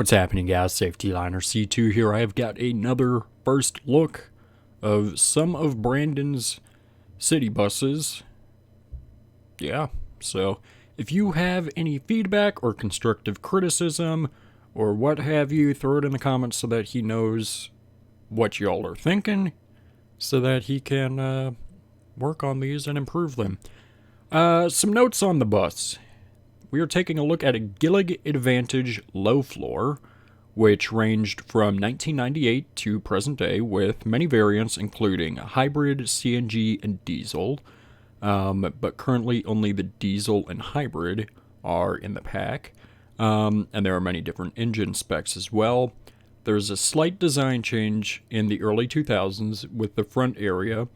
What's happening, guys? Safety Liner C2 here. I have got another first look of some of Brandynn's city buses. Yeah, so if you have any feedback or constructive criticism or what have you, throw it in the comments so that he knows what y'all are thinking so that he can work on these and improve them. Some notes on the bus. We are taking a look at a Gillig Advantage low floor, which ranged from 1998 to present day with many variants including hybrid, CNG, and diesel, but currently only the diesel and hybrid are in the pack, and there are many different engine specs as well. There's a slight design change in the early 2000s with the front area.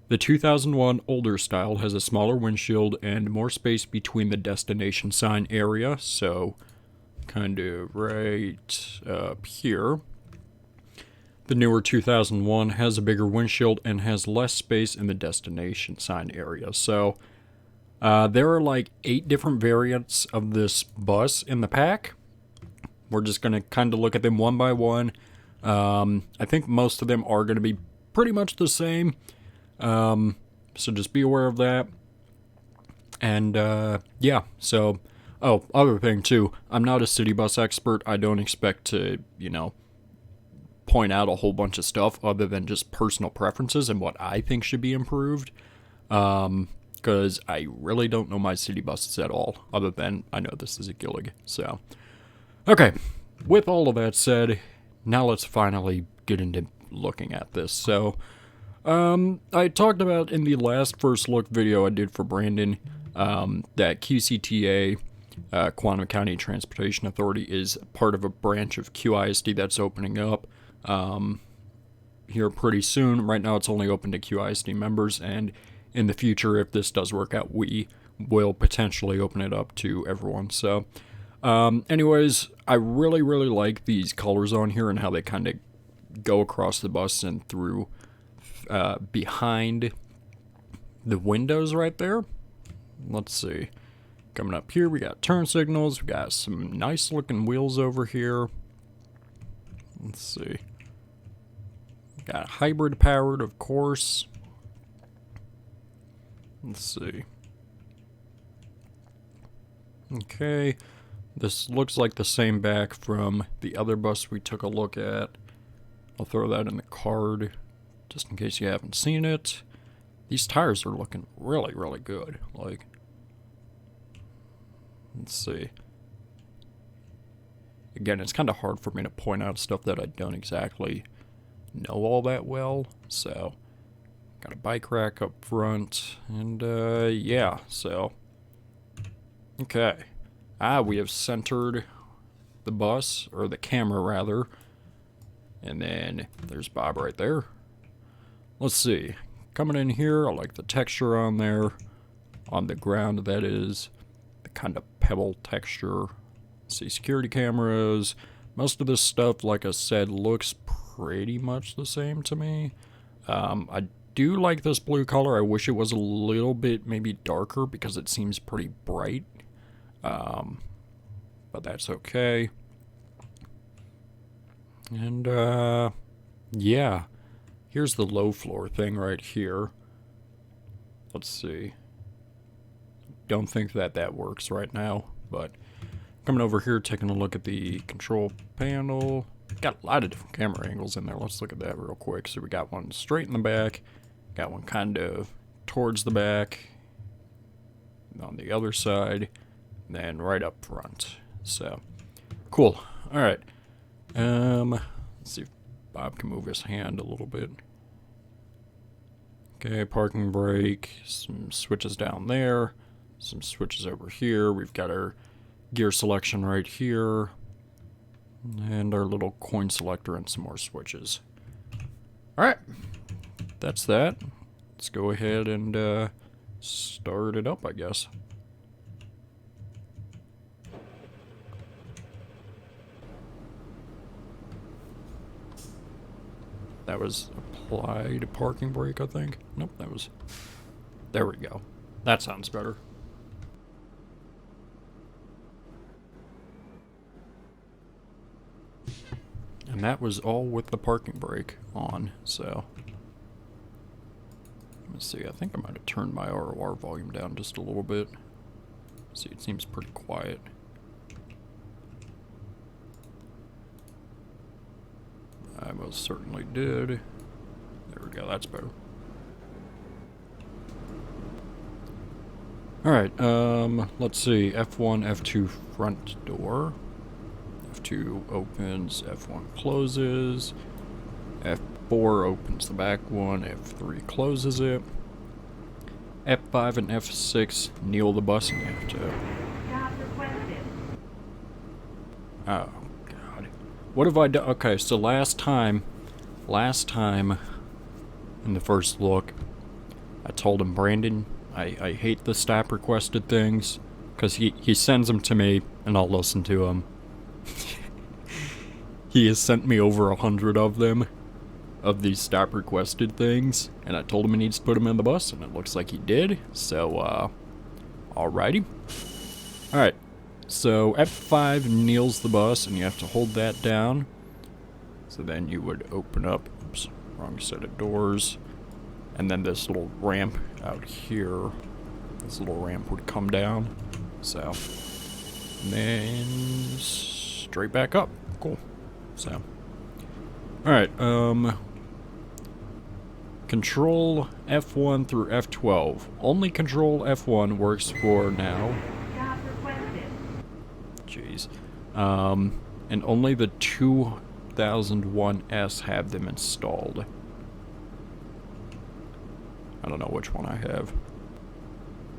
The 2001 older style has a smaller windshield and more space between the destination sign area, so kind of right up here. The newer 2001 has a bigger windshield and has less space in the destination sign area. So there are like 8 different variants of this bus in the pack. We're just going to kind of look at them one by one. I think most of them are going to be pretty much the same. So just be aware of that. And, yeah, so, other thing too, I'm not a city bus expert. I don't expect to, point out a whole bunch of stuff other than just personal preferences and what I think should be improved. Because I really don't know my city buses at all, other than I know this is a Gillig, so. Okay, with all of that said, now let's finally get into looking at this. So, I talked about in the last first look video I did for Brandynn that QCTA, Quantum County Transportation Authority, is part of a branch of QISD that's opening up here pretty soon. Right now it's only open to QISD members, and in the future, if this does work out, we will potentially open it up to everyone. So, anyways, I really like these colors on here and how they kind of go across the bus and through behind the windows right there. Let's see. Coming up here, we got turn signals. We got some nice looking wheels over here. Let's see. Got hybrid powered, of course. Let's see. Okay. This looks like the same back from the other bus we took a look at. I'll throw that in the card just in case you haven't seen it. These tires are looking really good. Like, let's see. Again, it's kind of hard for me to point out stuff that I don't exactly know all that well. So, got a bike rack up front. And, yeah, so. Okay. We have centered the bus, or the camera rather. And then there's Bob right there. Let's see. Coming in here, I like the texture on there. On the ground, that is. The kind of pebble texture. Let's see, security cameras. Most of this stuff, like I said, looks pretty much the same to me. I do like this blue color. I wish it was a little bit maybe darker because it seems pretty bright. But that's okay. And, yeah. Here's the low floor thing right here. Let's see. Don't think that works right now, but coming over here, taking a look at the control panel. Got a lot of different camera angles in there. Let's look at that real quick. So we got one straight in the back, got one kind of towards the back, on the other side, and then right up front. So, cool. All right. Let's see if Bob can move his hand a little bit. Okay, parking brake, some switches down there, some switches over here. We've got our gear selection right here, and our little coin selector and some more switches. Alright, that's that. Let's go ahead and start it up, I guess. That was applied parking brake, I think. Nope, that was... There we go. That sounds better. that was all with the parking brake on, so. Let's see, I think I might have turned my ROR volume down just a little bit. See, it seems pretty quiet. I most certainly did. There we go, that's better. Alright, let's see. F1, F2 front door. F2 opens, F1 closes. F4 opens the back one, F3 closes it. F5 and F6 kneel the bus and you have to. Oh, God. What have I done? Okay, so last time in the first look, I told him, Brandon, I hate the stop requested things, because he sends them to me, and I'll listen to them. He has sent me over 100 of them, of these stop requested things, and I told him he needs to put them in the bus, and it looks like he did, so, alrighty. Alright, so F5 kneels the bus, and you have to hold that down. So then you would open up, oops, wrong set of doors, and then this little ramp out here, this little ramp would come down, so, and then straight back up, cool, so, alright, control F1 through F12, only control F1 works for now, jeez, and only the 2001S have them installed. I don't know which one I have.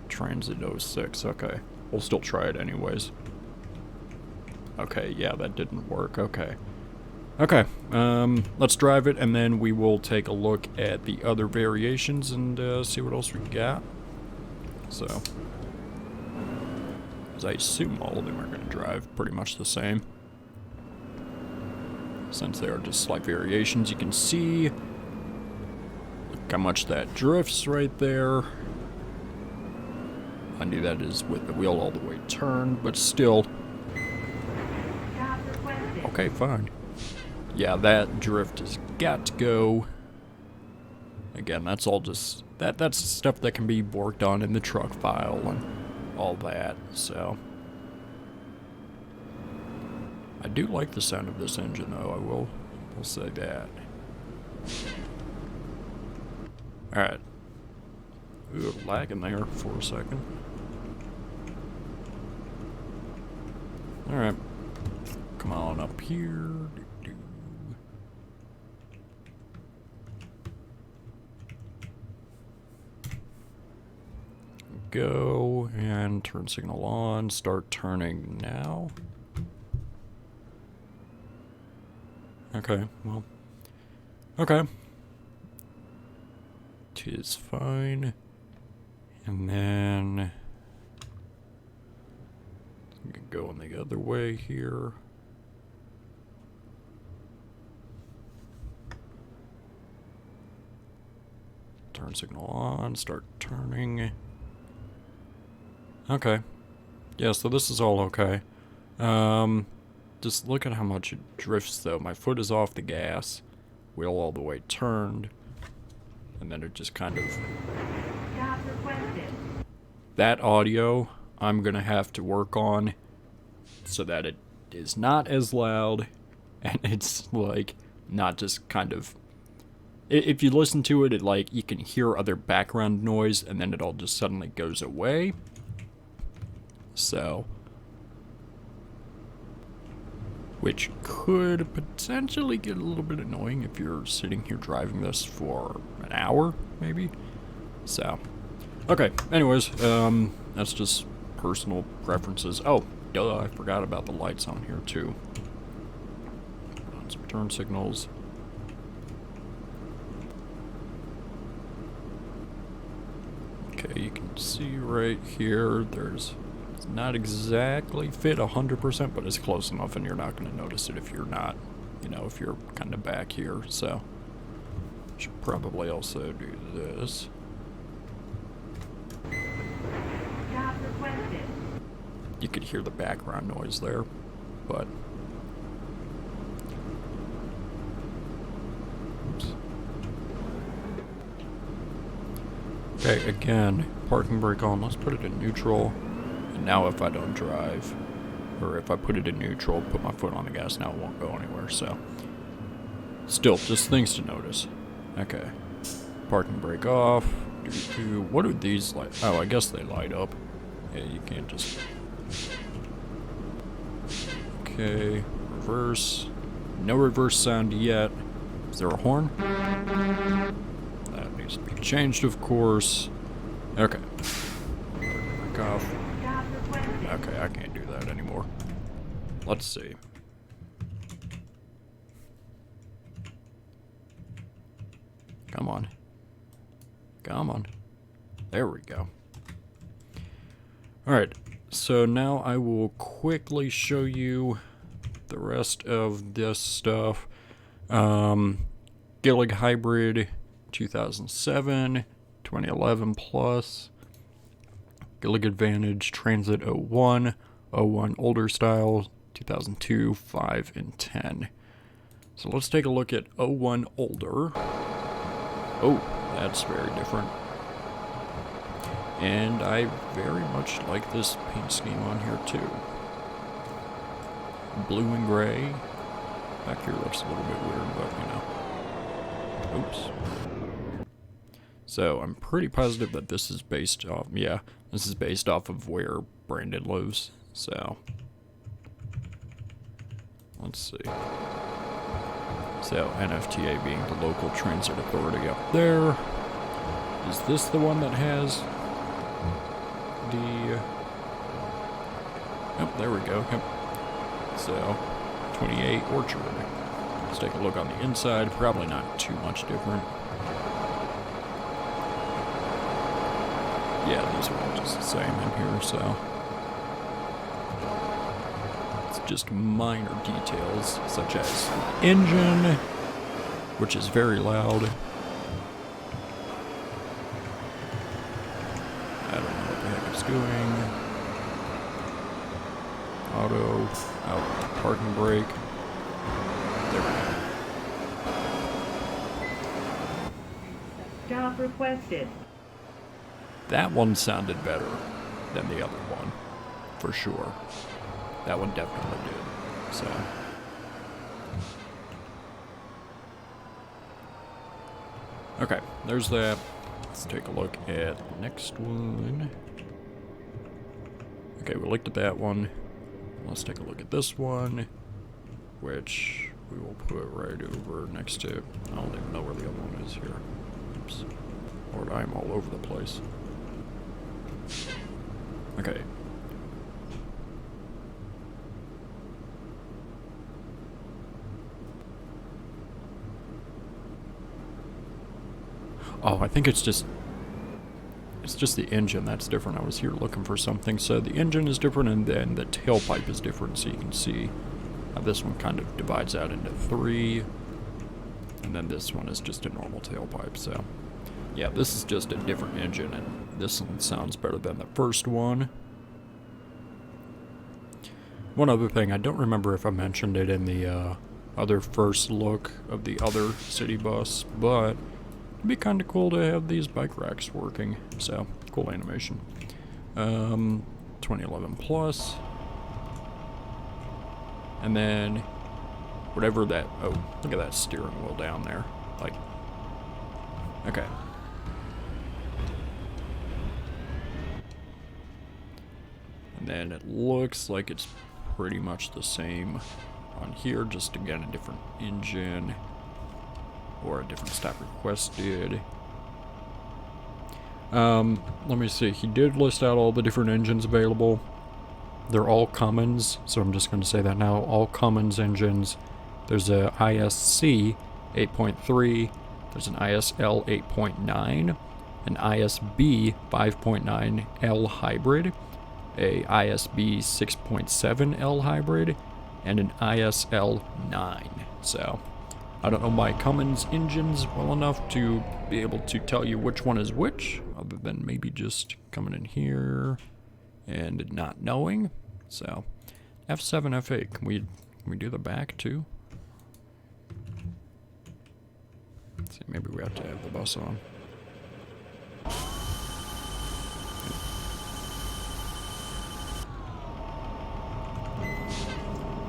Transit 06, okay. We'll still try it anyways. Okay, yeah, that didn't work, okay. Okay, let's drive it and then we will take a look at the other variations and see what else we got. So, as I assume all of them are going to drive pretty much the same. Since they are just slight variations, you can see how much that drifts right there. I knew that is with the wheel all the way turned, but still. Okay, fine. Yeah, that drift has got to go. Again, that's all just that's stuff that can be worked on in the truck file and all that, so. I do like the sound of this engine though, I will say that. Alright. Ooh, lagging there for a second. Alright. Come on up here. Go and turn signal on. Start turning now. Okay, well. Okay. Is fine. And then going the other way here. Turn signal on, start turning. Okay. Yeah, so this is all okay. Just look at how much it drifts though. My foot is off the gas. Wheel all the way turned. And then it just kind of... That audio, I'm gonna have to work on so that it is not as loud and it's like not just kind of... If you listen to it, like you can hear other background noise and then it all just suddenly goes away. So... Which could potentially get a little bit annoying if you're sitting here driving this for an hour, maybe. So, okay, anyways, that's just personal preferences. Oh, duh, I forgot about the lights on here, too. Put on some turn signals. Okay, you can see right here, there's... It's not exactly fit 100%, but it's close enough and you're not going to notice it if you're not, you know, if you're kind of back here. So, should probably also do this. You could hear the background noise there, but Okay, again, parking brake on. Let's put it in neutral. And now if I don't drive, or if I put it in neutral, put my foot on the gas, now it won't go anywhere, so. Still, just things to notice. Okay. Parking brake off. What do these light? Oh, I guess they light up. Yeah, you can't just... Okay, reverse. No reverse sound yet. Is there a horn? That needs to be changed, of course. Okay. Back off. Okay, I can't do that anymore. Let's see. Come on. Come on. There we go. Alright, so now I will quickly show you the rest of this stuff. Gillig Hybrid 2007, 2011 plus. Gillig Advantage Transit 01, 01 older style, 2002, 5, and 10. So let's take a look at 01 older. Oh, that's very different. And I very much like this paint scheme on here too. Blue and gray. Back here looks a little bit weird, but you know. Oops. So I'm pretty positive that this is based off, yeah, this is based off of where Brandynn lives. So let's see. So NFTA being the local transit authority up there. Is this the one that has the... Yep, there we go. Yep. So 28 Orchard. Let's take a look on the inside. Probably not too much different. Yeah, these are all just the same in here, so it's just minor details, such as engine, which is very loud. I don't know what the heck it's doing. Auto, out, parking brake. There we go. Stop requested. That one sounded better than the other one, for sure. That one definitely did, so. Okay, there's that. Let's take a look at the next one. Okay, we looked at that one. Let's take a look at this one, which we will put right over next to, I don't even know where the other one is here. Oops. Lord, I'm all over the place. Okay. Oh, I think it's just the engine that's different. I was here looking for something. So the engine is different, and then the tailpipe is different. So you can see how this one kind of divides out into 3, and then this one is just a normal tailpipe. So yeah, this is just a different engine, and this one sounds better than the first one. One other thing, I don't remember if I mentioned it in the other first look of the other city bus, but it'd be kind of cool to have these bike racks working. So, cool animation. 2011 plus. And then, whatever that, oh, look at that steering wheel down there. Like, okay. And then it looks like it's pretty much the same on here, just again a different engine or a different stop requested. Let me see, he did list out all the different engines available. They're all Cummins, so I'm just going to say that now, all Cummins engines. There's a ISC 8.3, there's an ISL 8.9, an ISB 5.9 L hybrid, a ISB 6.7 L hybrid, and an ISL 9. So I don't know my Cummins engines well enough to be able to tell you which one is which, other than maybe just coming in here and not knowing. So F7, F8, can we do the back too? Let's see, maybe we have to have the bus on.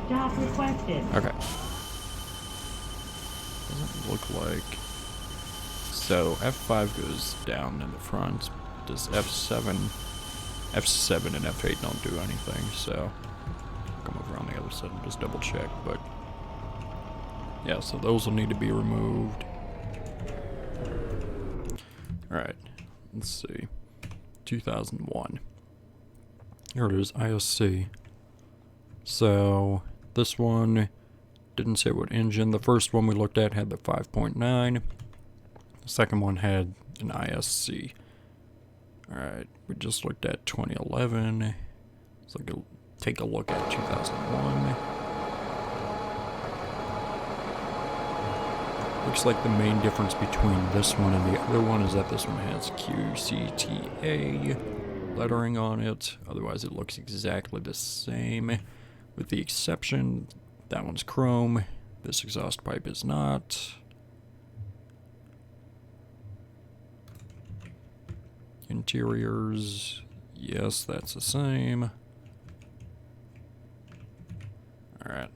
Stop requested. Okay. Doesn't look like... So, F5 goes down in the front. Does F7... F7 and F8 don't do anything, so... I'll come over on the other side and just double check, but... Yeah, so those will need to be removed. Alright, let's see. 2001. Here it is, ISC. So, this one didn't say what engine. The first one we looked at had the 5.9. The second one had an ISC. Alright, we just looked at 2011. So take a look at 2001. Looks like the main difference between this one and the other one is that this one has QCTA lettering on it. Otherwise it looks exactly the same, with the exception that one's chrome. This exhaust pipe is not. Interiors, yes, that's the same. Alright.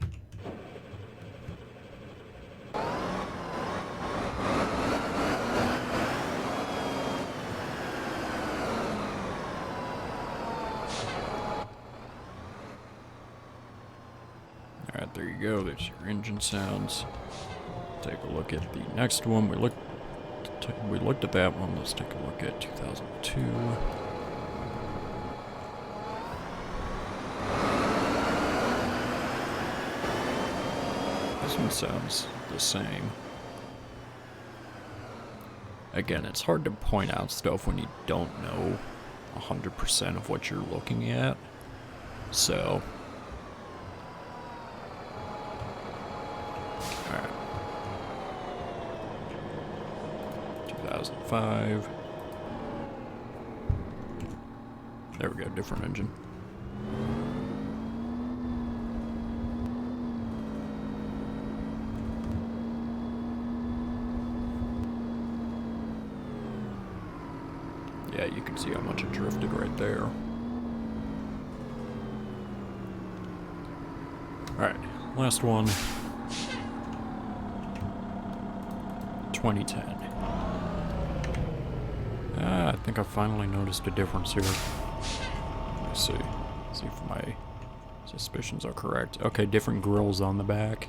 Alright, there you go. There's your engine sounds. Take a look at the next one. We looked at that one. Let's take a look at 2002. This one sounds the same. Again, it's hard to point out stuff when you don't know 100% of what you're looking at. So, alright. 2005. There we go, different engine. Yeah, you can see how much it drifted right there. Alright, last one. 2010. I think I finally noticed a difference here. Let me see. See if my suspicions are correct. Okay, different grills on the back.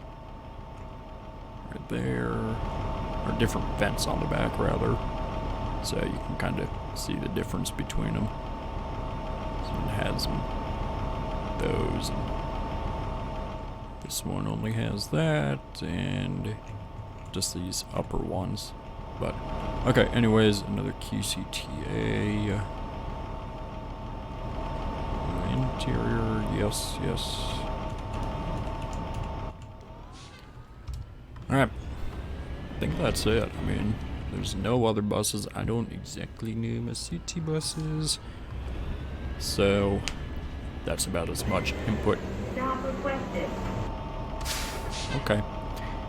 Right there. Or different vents on the back, rather. So you can kind of see the difference between them. This one has those, and this one only has that, and just these upper ones. But, okay, anyways, another QCTA. Interior, yes, yes. Alright, I think that's it. I mean, there's no other buses. I don't exactly know my city buses. So, that's about as much input. Stop requested. Okay.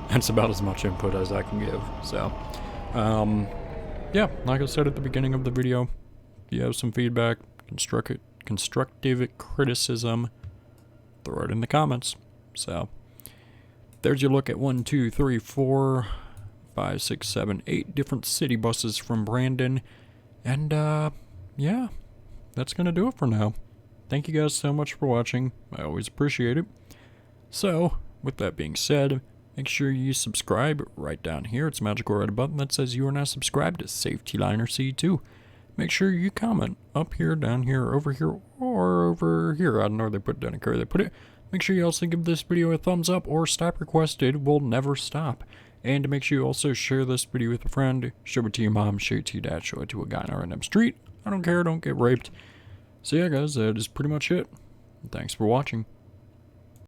That's about as much input as I can give. So, yeah, like I said at the beginning of the video, if you have some feedback, constructive criticism, throw it in the comments. So, there's your look at 1, 2, 3, 4, 5, 6, 7, 8 different city buses from Brandynn. And, yeah, that's gonna do it for now. Thank you guys so much for watching. I always appreciate it. So, with that being said, make sure you subscribe right down here. It's a magical red button that says you are now subscribed to Safety Liner C2. Make sure you comment up here, down here, over here, or over here. I don't know where they put it down here. They put it. Make sure you also give this video a thumbs up or stop requested. Will never stop. And make sure you also share this video with a friend. Show it to your mom, show it to your dad, show it to a guy on a random street. I don't care, don't get raped. So yeah guys, that is pretty much it. Thanks for watching.